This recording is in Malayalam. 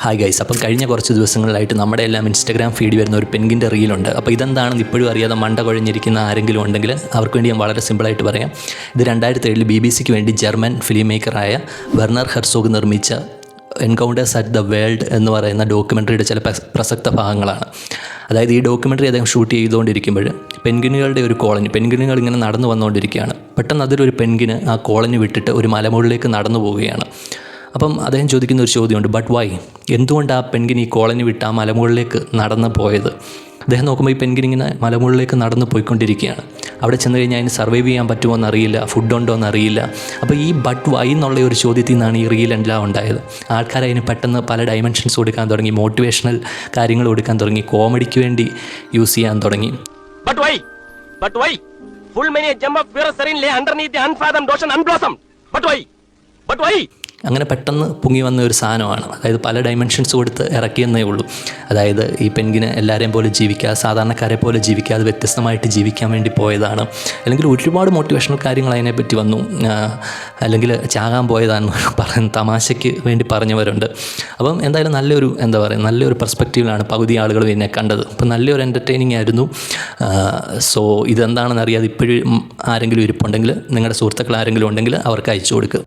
ഹായ് ഗൈസ്, അപ്പം കഴിഞ്ഞ കുറച്ച് ദിവസങ്ങളിലായിട്ട് നമ്മുടെ എല്ലാം ഇൻസ്റ്റാഗ്രാം ഫീഡ് വരുന്ന ഒരു പെൻഗിൻ്റെ റീലുണ്ട്. അപ്പോൾ ഇതെന്താണെന്ന് ഇപ്പോഴും അറിയാതെ മണ്ട കുഴഞ്ഞിരിക്കുന്ന ആരെങ്കിലും ഉണ്ടെങ്കിൽ അവർക്ക് വേണ്ടി ഞാൻ വളരെ സിമ്പിളായിട്ട് പറയാം. ഇത് 2007 BBC-ക്ക് വേണ്ടി ജർമ്മൻ ഫിലിം മേക്കറായ വെർണർ ഹെർസോഗ് നിർമ്മിച്ച എൻകൗണ്ടേഴ്സ് അറ്റ് ദ വേൾഡ് എന്ന് പറയുന്ന ഡോക്യുമെൻ്ററിയുടെ ചില പ്രസക്ത ഭാഗങ്ങളാണ്. അതായത് ഈ ഡോക്യുമെൻ്ററി അദ്ദേഹം ഷൂട്ട് ചെയ്തുകൊണ്ടിരിക്കുമ്പോൾ പെൻഗിനുകളുടെ ഒരു കോളനി, പെൻഗിനുകൾ ഇങ്ങനെ നടന്നു വന്നുകൊണ്ടിരിക്കുകയാണ്. പെട്ടെന്ന് അതിലൊരു പെൻഗിന് ആ കോളനി വിട്ടിട്ട് ഒരു മലമുകളിലേക്ക് നടന്നു പോവുകയാണ്. അപ്പം അദ്ദേഹം ചോദിക്കുന്ന ഒരു ചോദ്യമുണ്ട്, ബട്ട് വൈ, എന്തുകൊണ്ട് ആ പെൻഗിൻ ഈ കോളനി വിട്ട് ആ മലമുകളിലേക്ക് നടന്നു പോയത്? അദ്ദേഹം നോക്കുമ്പോൾ ഈ പെൻഗിൻ ഇങ്ങനെ മലമുകളിലേക്ക് നടന്നു പോയിക്കൊണ്ടിരിക്കുകയാണ്. അവിടെ ചെന്ന് കഴിഞ്ഞാൽ അതിന് സർവൈവ് ചെയ്യാൻ പറ്റുമോ എന്നറിയില്ല, ഫുഡുണ്ടോ എന്നറിയില്ല. അപ്പോൾ ഈ ബട്ട് വൈ എന്നുള്ള ഒരു ചോദ്യത്തിൽ നിന്നാണ് ഈ റീലെല്ലാം ഉണ്ടായത്. ആൾക്കാർ അതിന് പെട്ടെന്ന് പല ഡയമെൻഷൻസ് കൊടുക്കാൻ തുടങ്ങി, മോട്ടിവേഷണൽ കാര്യങ്ങൾ കൊടുക്കാൻ തുടങ്ങി, കോമഡിക്ക് വേണ്ടി യൂസ് ചെയ്യാൻ തുടങ്ങി. But why? But why? Full many a jump of fear serene lay underneath the unfathomed ocean unblossomed. But why? But why? അങ്ങനെ പെട്ടെന്ന് പൊങ്ങി വന്ന ഒരു സാധനമാണ്. അതായത് പല ഡയമെൻഷൻസ് കൊടുത്ത് ഇറക്കിയെന്നേ ഉള്ളൂ. അതായത് ഈ പെൻഗിന് എല്ലാവരെയും പോലെ ജീവിക്കാതെ, സാധാരണക്കാരെ പോലെ ജീവിക്കാതെ വ്യത്യസ്തമായിട്ട് ജീവിക്കാൻ വേണ്ടി പോയതാണ്. അല്ലെങ്കിൽ ഒരുപാട് മോട്ടിവേഷണൽ കാര്യങ്ങൾ അതിനെപ്പറ്റി വന്നു. അല്ലെങ്കിൽ ചാകാൻ പോയതാണെന്ന് പറഞ്ഞ് തമാശയ്ക്ക് വേണ്ടി പറഞ്ഞവരുണ്ട്. അപ്പം എന്തായാലും നല്ലൊരു പെർസ്പെക്റ്റീവിലാണ് പകുതി ആളുകൾ എന്നെ കണ്ടത്. അപ്പം നല്ലൊരു എൻ്റർടൈനിങ് ആയിരുന്നു. സോ ഇതെന്താണെന്ന് അറിയാതെ ഇപ്പോഴും ആരെങ്കിലും ഇരിപ്പുണ്ടെങ്കിൽ, നിങ്ങളുടെ സുഹൃത്തുക്കൾ ആരെങ്കിലും ഉണ്ടെങ്കിൽ അവർക്ക് അയച്ചു കൊടുക്കുക.